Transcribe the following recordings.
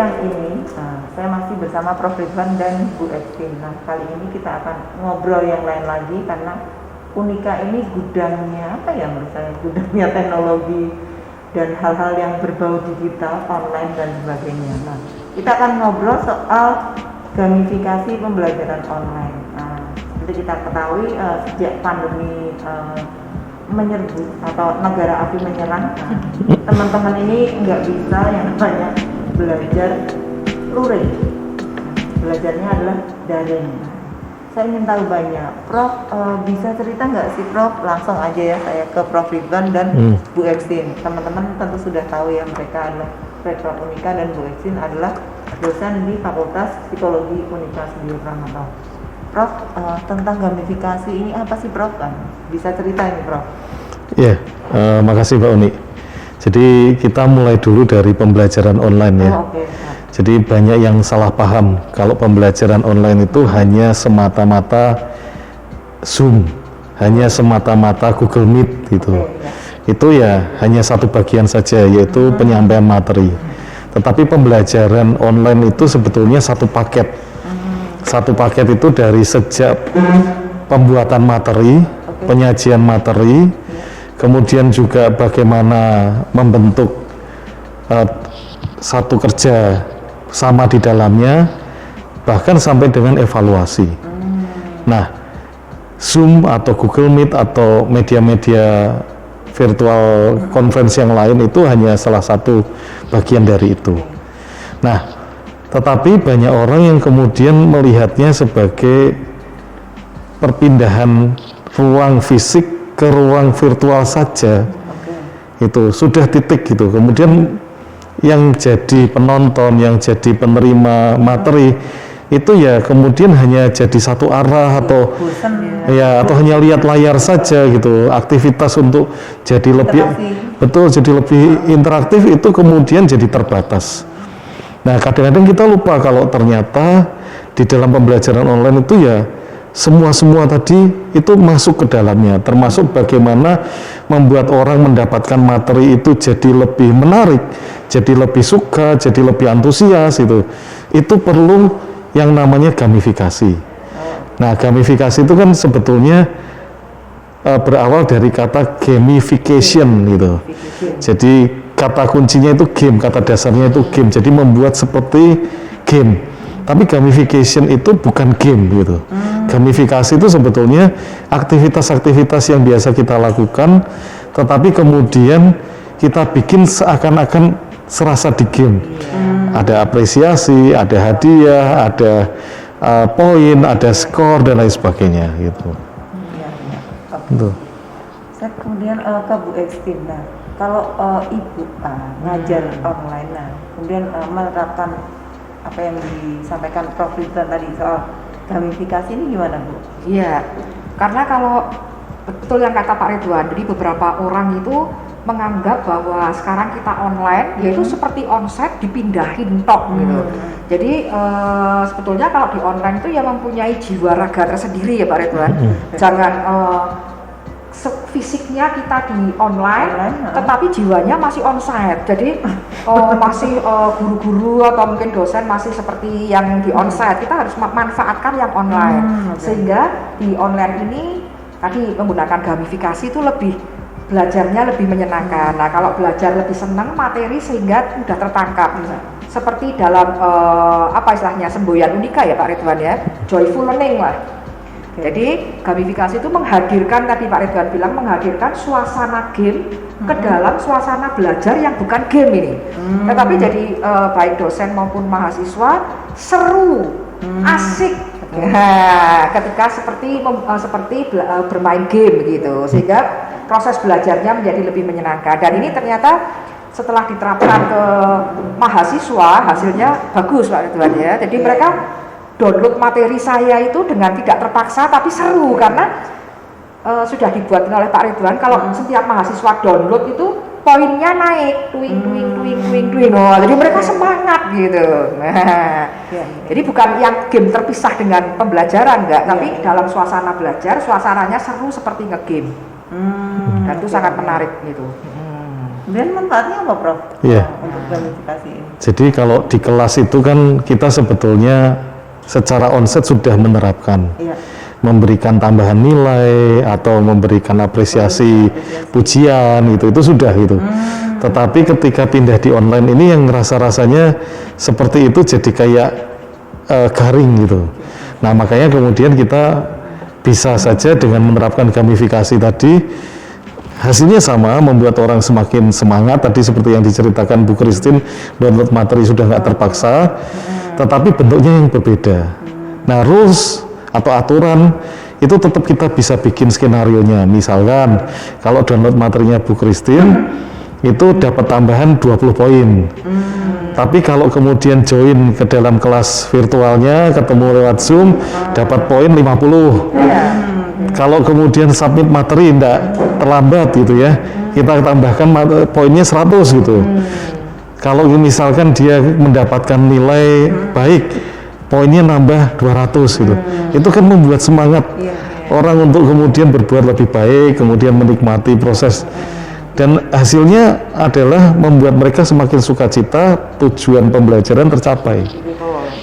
siang ini saya masih bersama Prof. Ridwan dan Bu Estin. Nah, kali ini kita akan ngobrol yang lain lagi karena Unika ini gudangnya apa ya menurut saya, gudangnya teknologi dan hal-hal yang berbau digital, online dan sebagainya. Nah, kita akan ngobrol soal gamifikasi pembelajaran online. Nah, seperti kita ketahui sejak pandemi menyerbu atau negara api menyerang, teman-teman ini nggak bisa yang namanya belajar luring. Belajarnya adalah daring. Saya ingin tahu banyak. Prof, bisa cerita nggak sih Prof? Langsung aja ya saya ke Prof. Ridwan dan Bu Estin. Teman-teman tentu sudah tahu ya, mereka adalah Rektor Unika dan Bu Estin adalah dosen di Fakultas Psikologi Universitas Diponegoro. Prof, tentang gamifikasi ini apa sih Prof? Bisa cerita ini Prof? Iya, makasih Mbak Uni. Jadi kita mulai dulu dari pembelajaran online ya. Okay. Jadi banyak yang salah paham kalau pembelajaran online itu hanya semata-mata Zoom, hanya semata-mata Google Meet gitu. Itu ya hanya satu bagian saja, yaitu penyampaian materi. Tetapi pembelajaran online itu sebetulnya satu paket. Satu paket itu dari sejak pembuatan materi, penyajian materi, kemudian juga bagaimana membentuk satu kerja sama di dalamnya, bahkan sampai dengan evaluasi. Nah, Zoom atau Google Meet atau media-media virtual conference yang lain itu hanya salah satu bagian dari itu. Nah, tetapi banyak orang yang kemudian melihatnya sebagai perpindahan ruang fisik ke ruang virtual saja. Itu sudah titik gitu. Kemudian yang jadi penonton, yang jadi penerima materi itu ya kemudian hanya jadi satu arah atau atau hanya lihat layar saja gitu. Aktivitas untuk jadi lebih jadi lebih interaktif itu kemudian jadi terbatas. Nah, kadang-kadang kita lupa kalau ternyata di dalam pembelajaran online itu ya semua tadi itu masuk ke dalamnya, termasuk bagaimana membuat orang mendapatkan materi itu jadi lebih menarik, jadi lebih suka, jadi lebih antusias itu. Itu perlu yang namanya gamifikasi. Nah, gamifikasi itu kan sebetulnya berawal dari kata gamification gitu. Jadi kata kuncinya itu game, kata dasarnya itu game. Jadi membuat seperti game. Tapi gamification itu bukan game gitu. Gamifikasi itu sebetulnya aktivitas-aktivitas yang biasa kita lakukan, tetapi kemudian kita bikin seakan-akan serasa di game. Ada apresiasi, ada hadiah, ada poin, ada skor dan lain sebagainya gitu. Saya kemudian ke Bu Estin. Nah, kalau Ibu ngajar online, nah, kemudian menerapkan apa yang disampaikan Prof. Ridwan tadi soal gamifikasi ini gimana Bu? Iya, karena kalau betul yang kata Pak Ridwan, jadi beberapa orang itu menganggap bahwa sekarang kita online, yaitu seperti onsite dipindahin tok gitu. Jadi sebetulnya kalau di online itu ya mempunyai jiwa raga tersendiri ya Pak Ridwan. Jangan fisiknya kita di online, tetapi jiwanya masih onsite. Jadi masih guru-guru atau mungkin dosen masih seperti yang di onsite. Kita harus manfaatkan yang online, sehingga di online ini tadi menggunakan gamifikasi itu belajarnya lebih menyenangkan. Nah, kalau belajar lebih senang materi sehingga mudah tertangkap. Seperti dalam apa istilahnya semboyan Unika ya Pak Ridwan ya, joyful learning lah. Jadi gamifikasi itu menghadirkan, tadi Pak Ridwan bilang, menghadirkan suasana game ke dalam suasana belajar yang bukan game ini. Tetapi jadi baik dosen maupun mahasiswa seru, asik. Ketika seperti bermain game begitu, sehingga proses belajarnya menjadi lebih menyenangkan. Dan ini ternyata setelah diterapkan ke mahasiswa hasilnya bagus Pak Ridwan ya. Jadi mereka download materi saya itu dengan tidak terpaksa tapi seru, karena sudah dibuat oleh Pak Ridwan. Kalau setiap mahasiswa download itu poinnya naik, twing. Oh, jadi mereka semangat gitu. Jadi bukan yang game terpisah dengan pembelajaran enggak, tapi dalam suasana belajar, suasananya seru seperti nge-game. Dan itu sangat menarik gitu. Dan manfaatnya apa, Prof? Iya. Untuk gamifikasi ini. Jadi kalau di kelas itu kan kita sebetulnya secara onset sudah menerapkan, Iya. memberikan tambahan nilai atau memberikan apresiasi, pujian itu sudah gitu. Tetapi ketika pindah di online ini yang rasanya seperti itu jadi kayak garing gitu. Nah makanya kemudian kita bisa saja dengan menerapkan gamifikasi tadi, hasilnya sama, membuat orang semakin semangat tadi seperti yang diceritakan Bu Christine, download materi sudah nggak terpaksa, tetapi bentuknya yang berbeda. Nah rules atau aturan itu tetap kita bisa bikin skenarionya. Misalkan kalau download materinya Bu Christine itu dapat tambahan 20 poin. Tapi kalau kemudian join ke dalam kelas virtualnya, ketemu lewat Zoom, dapat poin 50. Kalau kemudian submit materi tidak terlambat gitu ya, kita tambahkan poinnya 100 gitu. Kalau misalkan dia mendapatkan nilai baik, poinnya nambah 200 gitu. Itu kan membuat semangat orang untuk kemudian berbuat lebih baik, kemudian menikmati proses. Dan hasilnya adalah membuat mereka semakin sukacita, tujuan pembelajaran tercapai.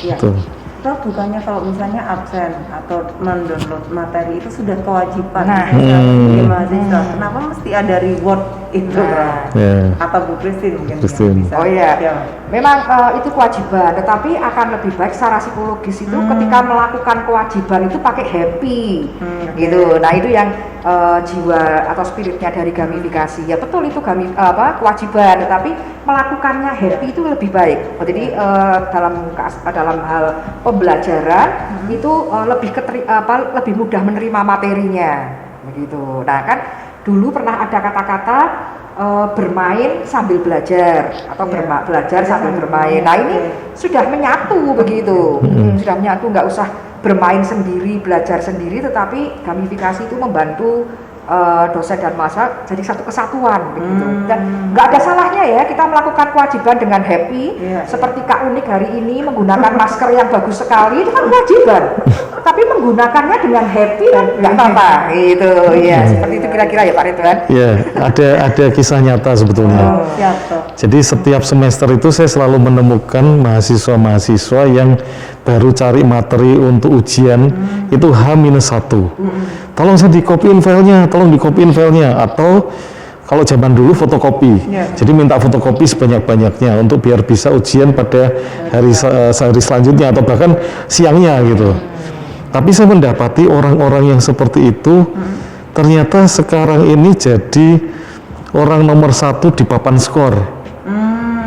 Gitu. Prof, bukannya kalau misalnya absen atau mendownload materi itu sudah kewajiban di mahasiswa, kenapa mesti ada reward itu, Prof? Atau Bu Christine mungkin yang bisa. Oh iya, memang itu kewajiban, tetapi akan lebih baik secara psikologis itu ketika melakukan kewajiban itu pakai happy, gitu. Nah itu yang jiwa atau spiritnya dari gamifikasi. Ya betul itu kewajiban, tetapi melakukannya happy itu lebih baik. Jadi dalam hal pembelajaran itu lebih mudah menerima materinya, begitu. Nah kan dulu pernah ada kata-kata bermain sambil belajar atau belajar sambil bermain. Nah ini sudah menyatu begitu, sudah menyatu, nggak usah bermain sendiri, belajar sendiri, tetapi gamifikasi itu membantu dosen dan mahasiswa jadi satu kesatuan begitu. Dan nggak ada salahnya ya kita melakukan kewajiban dengan happy, seperti Kak Unik hari ini menggunakan masker yang bagus sekali, itu kan kewajiban. Tapi menggunakannya dengan happy kan nggak apa-apa gitu ya. Seperti itu kira-kira ya Pak Ridwan. Ya, ada kisah nyata sebetulnya. Jadi setiap semester itu saya selalu menemukan mahasiswa-mahasiswa yang baru cari materi untuk ujian itu H-1. Tolong saya dikopiin filenya, atau kalau zaman dulu fotokopi. Jadi minta fotokopi sebanyak-banyaknya untuk biar bisa ujian pada hari selanjutnya atau bahkan siangnya gitu. Tapi saya mendapati orang-orang yang seperti itu ternyata sekarang ini jadi orang nomor 1 di papan skor.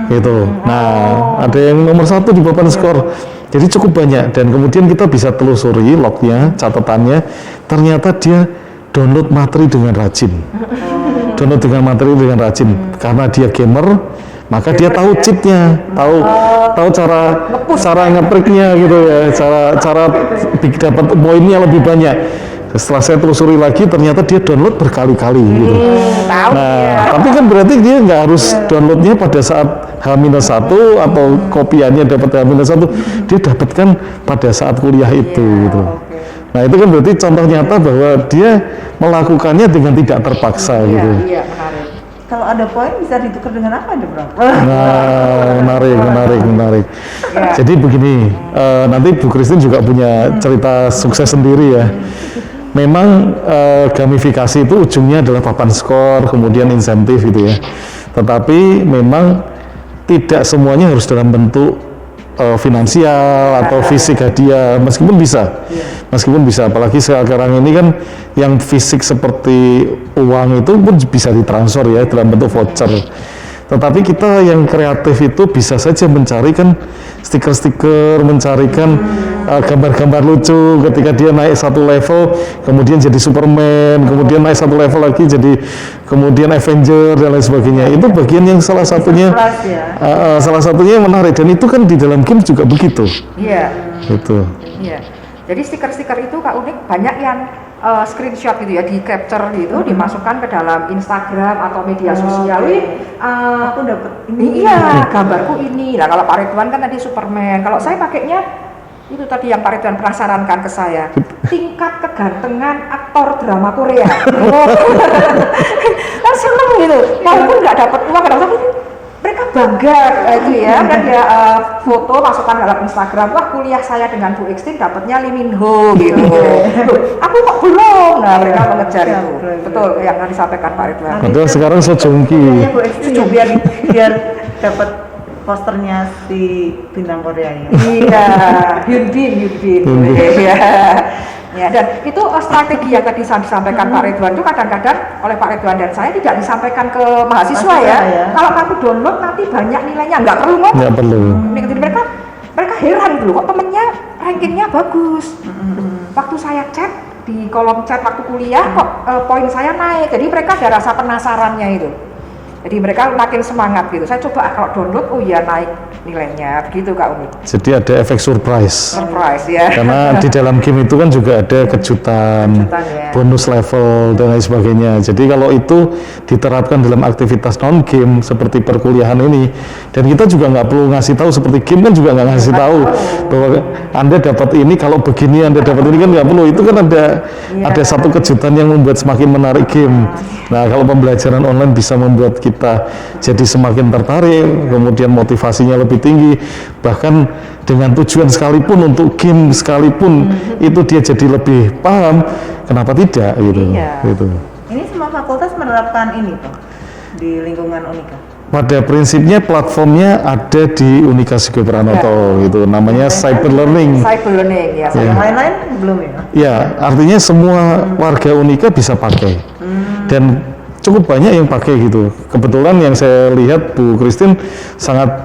Gitu. Nah, ada yang nomor 1 di papan skor. Jadi cukup banyak, dan kemudian kita bisa telusuri lognya, catatannya, ternyata dia download materi dengan rajin. Karena dia gamer, maka dia tahu cheatnya, tahu cara ngetriknya gitu ya, cara dapat poinnya lebih banyak. Setelah saya telusuri lagi, ternyata dia download berkali-kali gitu. Nah, tapi kan berarti dia nggak harus downloadnya pada saat H-1 atau kopiannya dapat H-1, dia dapatkan pada saat kuliah itu gitu. Nah itu kan berarti contoh nyata bahwa dia melakukannya dengan tidak terpaksa gitu. Kalau ada poin bisa ditukar dengan apa, Bro? Nah, menarik. Jadi begini, nanti Bu Christine juga punya cerita sukses sendiri ya. Memang gamifikasi itu ujungnya adalah papan skor, kemudian insentif gitu ya. Tetapi memang tidak semuanya harus dalam bentuk finansial atau fisik hadiah, meskipun bisa, apalagi sekarang ini kan yang fisik seperti uang itu pun bisa ditransfer ya dalam bentuk voucher. Tetapi kita yang kreatif itu bisa saja mencarikan stiker-stiker, mencarikan gambar-gambar lucu ketika dia naik satu level, kemudian jadi Superman, kemudian naik satu level lagi jadi kemudian Avenger dan lain sebagainya. Itu bagian yang salah satunya yang menarik, dan itu kan di dalam game juga begitu. Iya. Gitu. Iya. Jadi stiker-stiker itu Kak Unik banyak yang screenshot gitu ya, di capture gitu, dimasukkan ke dalam Instagram atau media sosial. Aku dapat ini. Iya, gambarku ini. Nah kalau Pak Ridwan kan tadi Superman. Kalau saya pakainya itu tadi yang Pak Ridwan pernah sarankan ke saya, tingkat kegantengan aktor drama Korea. Kan seneng gitu. Walaupun nggak dapat uang, tapi mereka bangga itu ya. Dan dia foto masukkan dalam Instagram, wah kuliah saya dengan Bu Ixtin dapatnya Lee Min Ho gitu. Aku kok belum. Nah mereka mengejar itu. Betul yang disampaikan Pak Ridwan. Padahal sekarang sejongki. Bu Ixtin biar dapat posternya si bintang Korea ya. Iya, Hyun Bin. Iya. Ya, dan itu strategi yang tadi disampaikan Pak Ridwan itu kadang-kadang oleh Pak Ridwan dan saya tidak disampaikan ke mahasiswa ya. Kalau kamu download nanti banyak nilainya, nggak perlu ngomong. Nggak perlu. Jadi mereka heran dulu kok temennya rankingnya bagus. Waktu saya chat di kolom chat waktu kuliah kok poin saya naik. Jadi mereka ada rasa penasarannya itu. Jadi mereka makin semangat gitu. Saya coba kalau download, oh iya naik nilainya, begitu Kak Umi. Jadi ada efek surprise. Surprise ya. Karena di dalam game itu kan juga ada kejutan, ya. bonus level dan lain sebagainya. Jadi kalau itu diterapkan dalam aktivitas non game seperti perkuliahan ini, dan kita juga nggak perlu ngasih tahu seperti game kan juga nggak ngasih tahu bahwa Anda dapat ini kalau begini Anda dapat ini kan nggak perlu. Itu kan ada satu kejutan yang membuat semakin menarik game. Nah kalau pembelajaran online bisa membuat kita jadi semakin tertarik, kemudian motivasinya lebih tinggi, bahkan dengan tujuan sekalipun untuk game sekalipun itu dia jadi lebih paham, kenapa tidak gitu. Gitu. Ini semua fakultas menerapkan ini Pak di lingkungan Unika. Pada prinsipnya platformnya ada di Unika Sigio Pranoto gitu, namanya cyber learning. Cyber learning ya. Yang lain-lain belum ya? Ya, artinya semua warga Unika bisa pakai. Dan cukup banyak yang pakai gitu. Kebetulan yang saya lihat Bu Christine sangat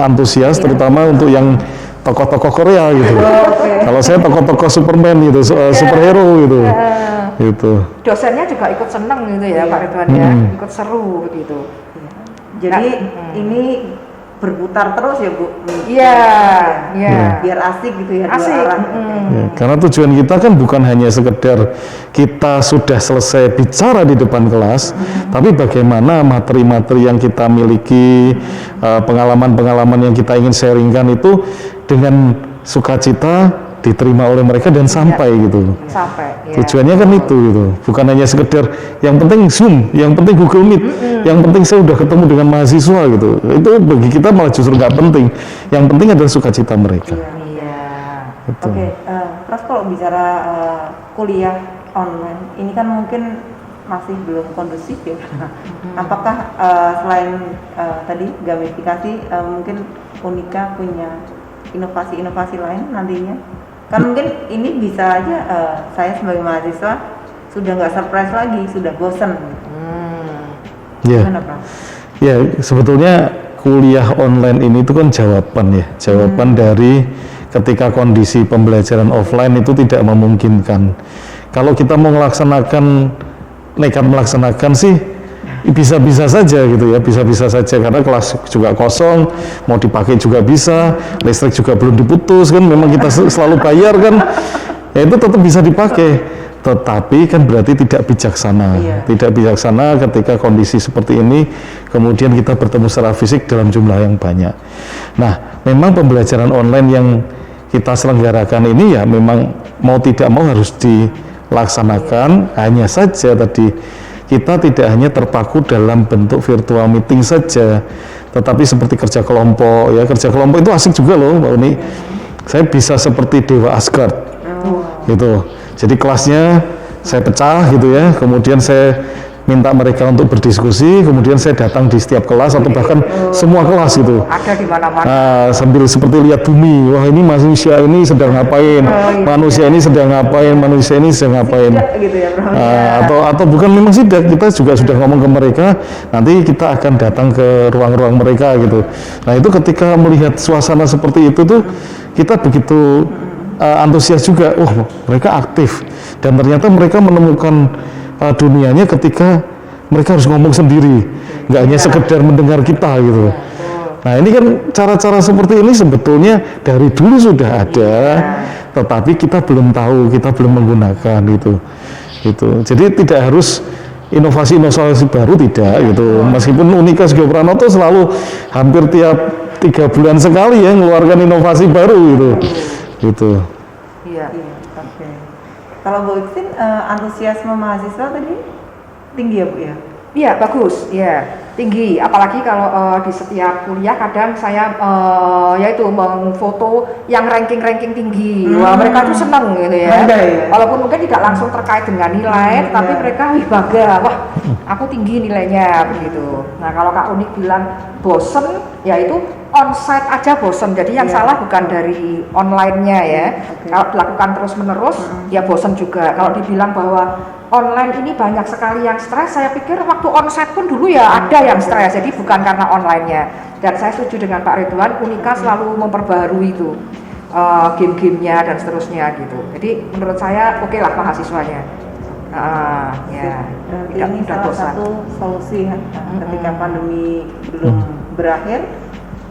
antusias, terutama untuk yang tokoh-tokoh Korea gitu. Kalau saya tokoh-tokoh Superman gitu, superhero gitu. Gitu. Dosennya juga ikut seneng gitu ya Pak Ridwan ya, ikut seru gitu. Jadi ini berputar terus ya Bu? Iya. Biar asik gitu ya, asik. dua arah. Ya, karena tujuan kita kan bukan hanya sekedar kita sudah selesai bicara di depan kelas, tapi bagaimana materi-materi yang kita miliki, pengalaman-pengalaman yang kita ingin sharingkan itu dengan sukacita diterima oleh mereka dan sampai gitu. Sampai. Ya. Tujuannya kan itu gitu. Bukan hanya sekedar yang penting Zoom, yang penting Google Meet, yang penting saya udah ketemu dengan mahasiswa gitu. Itu bagi kita malah justru nggak penting. Yang penting adalah sukacita mereka. Iya. Oke, Prof kalau bicara kuliah online, ini kan mungkin masih belum kondusif ya. Apakah selain tadi gamifikasi, mungkin Unika punya inovasi-inovasi lain nantinya? Kan mungkin ini bisa aja saya sebagai mahasiswa sudah nggak surprise lagi, sudah bosan. Ya. Gimana, Prof? Ya, sebetulnya kuliah online ini itu kan jawaban dari ketika kondisi pembelajaran offline itu tidak memungkinkan. Kalau kita mau nekat melaksanakan sih bisa-bisa saja gitu ya, bisa-bisa saja karena kelas juga kosong, mau dipakai juga bisa, listrik juga belum diputus kan, memang kita selalu bayar kan, ya itu tetap bisa dipakai, tetapi kan berarti tidak bijaksana, tidak bijaksana ketika kondisi seperti ini, kemudian kita bertemu secara fisik dalam jumlah yang banyak. Nah, memang pembelajaran online yang kita selenggarakan ini ya memang mau tidak mau harus dilaksanakan, hanya saja tadi kita tidak hanya terpaku dalam bentuk virtual meeting saja, tetapi seperti kerja kelompok ya, kerja kelompok itu asik juga loh Mbak Uni. Saya bisa seperti Dewa Asgard gitu, jadi kelasnya saya pecah gitu ya, kemudian saya minta mereka untuk berdiskusi, kemudian saya datang di setiap kelas atau bahkan semua kelas gitu. Ada di mana-mana. Nah, sambil seperti lihat bumi, wah ini manusia ini sedang ngapain, manusia ini sedang ngapain, manusia ini sedang ngapain. Gitu ya, Bro. Atau bukan memang sidak, kita juga sudah ngomong ke mereka, nanti kita akan datang ke ruang-ruang mereka gitu. Nah itu ketika melihat suasana seperti itu tuh kita begitu antusias juga, mereka aktif dan ternyata mereka menemukan dunianya ketika mereka harus ngomong sendiri, nggak hanya sekedar mendengar kita gitu. Nah ini kan cara-cara seperti ini sebetulnya dari dulu sudah ada, tetapi kita belum tahu, kita belum menggunakan gitu. Jadi tidak harus inovasi-inovasi baru tidak gitu. Meskipun Unika Sigio Pranoto selalu hampir tiap 3 bulan sekali ya mengeluarkan inovasi baru gitu. Iya. Oke. Kalau Bu Ixtin, antusiasme mahasiswa tadi tinggi ya Bu ya? Iya, bagus, ya tinggi. Apalagi kalau di setiap kuliah kadang saya yaitu memfoto yang ranking-ranking tinggi. Wah, mereka tuh seneng gitu ya. Bangga ya? Walaupun mungkin tidak langsung terkait dengan nilai, tetapi iya. mereka wih bangga. Wah, aku tinggi nilainya begitu. Nah, kalau Kak Unik bilang bosen, ya itu onsite aja bosen. Jadi yang Iya. salah bukan dari online-nya ya. Oke. Kalau dilakukan terus-menerus, ya bosen juga. Kalau dibilang bahwa online ini banyak sekali yang stres, saya pikir waktu onsite pun dulu ya ada yang stres, jadi bukan karena online-nya. Dan saya setuju dengan Pak Ridwan, Unika selalu memperbaharui itu game-gamenya dan seterusnya gitu. Jadi menurut saya oke lah mahasiswanya. Ya, Dan tidak ini mudah salah bosan. satu solusi ya, ketika pandemi belum berakhir,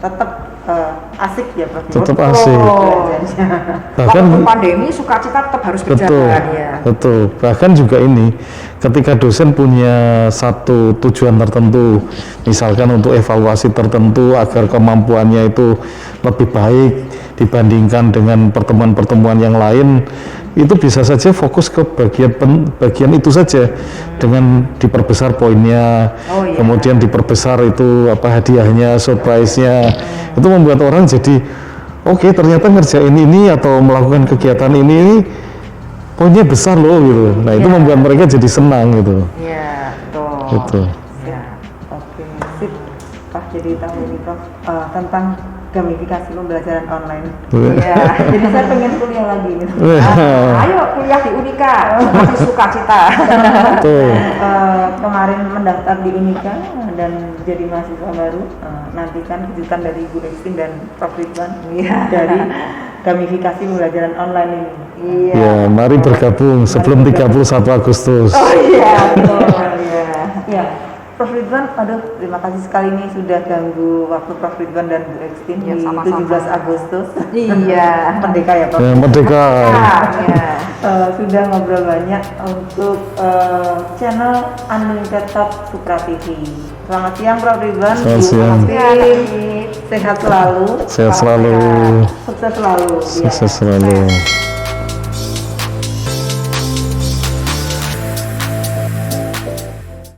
tetap asik ya Prof. Tetap Oh, asik. belajarnya. Bahkan Walaupun pandemi sukacita tetap harus betul, berjalan ya. betul. Bahkan juga ini, ketika dosen punya satu tujuan tertentu, misalkan untuk evaluasi tertentu agar kemampuannya itu lebih baik dibandingkan dengan pertemuan-pertemuan yang lain, itu bisa saja fokus ke bagian itu saja dengan diperbesar poinnya, Oh, iya. kemudian diperbesar itu hadiahnya, surprise-nya. Itu membuat orang jadi oke, ternyata ngerjain ini atau melakukan kegiatan ini poinnya besar loh gitu. Nah, itu Iya. membuat mereka jadi senang gitu. Iya, betul. Gitu. Ya. Oke, sip. Pak, jadi tahu ini Prof tentang gamifikasi pembelajaran online. Iya. Jadi saya pengen kuliah lagi nih. Ayo kuliah di Unika, masih sukacita. Betul. Kemarin mendaftar di Unika dan jadi mahasiswa baru. Nantikan kejutan dari Bu Destin dan Prof Ridwan dari gamifikasi pembelajaran online ini. Iya. Ya, mari bergabung sebelum 31 Agustus. Oh iya, betul. Iya. Ya, Prof Ridwan, aduh terima kasih sekali nih sudah ganggu waktu Prof Ridwan dan Bu Destin Ya, di sama-sama. 17 Agustus. Iya. Merdeka ya Prof. Ya, merdeka. Iya. Sudah ngobrol banyak untuk channel Unlimited Talk Supra TV. Selamat siang Prof Ridwan. Selamat Bu siang. Destin. Sehat selalu. Sehat selalu. Sukses selalu. Sukses Ya. selalu.